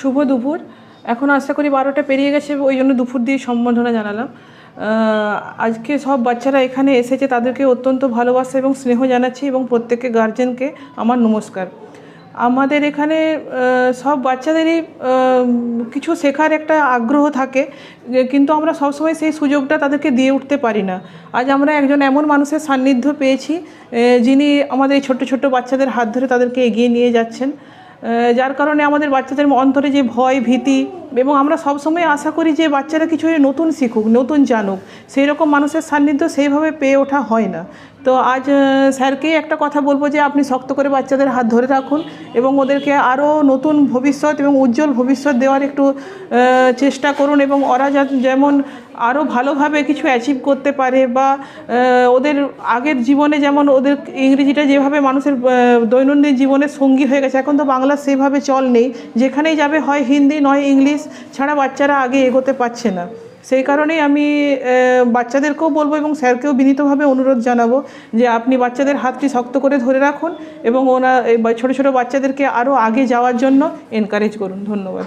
শুভ দুপুর। এখন আশা করি 12টা পেরিয়ে গেছে, ওই জন্য দুপুর দিয়ে সম্বোধনা জানালাম। আজকে সব বাচ্চারা এখানে এসেছে, তাদেরকে অত্যন্ত ভালোবাসা এবং স্নেহ জানাচ্ছি এবং প্রত্যেককে গার্জেনকে আমার নমস্কার। আমাদের এখানে সব বাচ্চাদেরই কিছু শেখার একটা আগ্রহ থাকে, কিন্তু আমরা সবসময় সেই সুযোগটা তাদেরকে দিয়ে উঠতে পারি না। আজ আমরা একজন এমন মানুষের সান্নিধ্য পেয়েছি যিনি আমাদের এই ছোট্ট ছোট্ট বাচ্চাদের হাত ধরে তাদেরকে এগিয়ে নিয়ে যাচ্ছেন, যার কারণে আমাদের বাচ্চাদের অন্তরে যে ভয় ভীতি, এবং আমরা সবসময় আশা করি যে বাচ্চারা কিছু নতুন শিখুক, নতুন জানুক, সেই রকম মানুষের সান্নিধ্য সেইভাবে পেয়ে ওঠা হয় না। তো আজ স্যারকেই একটা কথা বলবো যে আপনি শক্ত করে বাচ্চাদের হাত ধরে রাখুন এবং ওদেরকে আরও নতুন ভবিষ্যৎ এবং উজ্জ্বল ভবিষ্যৎ দেওয়ার একটু চেষ্টা করুন, এবং ওরা যেমন আরও ভালোভাবে কিছু অ্যাচিভ করতে পারে, বা ওদের আগের জীবনে যেমন ওদের ইংরেজিটা যেভাবে মানুষের দৈনন্দিন জীবনের সঙ্গী হয়ে গেছে, এখন তো বাংলা সেইভাবে চল নেই, যেখানেই যাবে হয় হিন্দি নয় ইংলিশ ছাড়া বাচ্চারা আগে এগোতে পারছে না। সেই কারণেই আমি বাচ্চাদেরকেও বলবো এবং স্যারকেও বিনীতভাবে অনুরোধ জানাবো যে আপনি বাচ্চাদের হাতটি শক্ত করে ধরে রাখুন এবং ছোটো ছোটো বাচ্চাদেরকে আরও আগে যাওয়ার জন্য এনকারেজ করুন। ধন্যবাদ।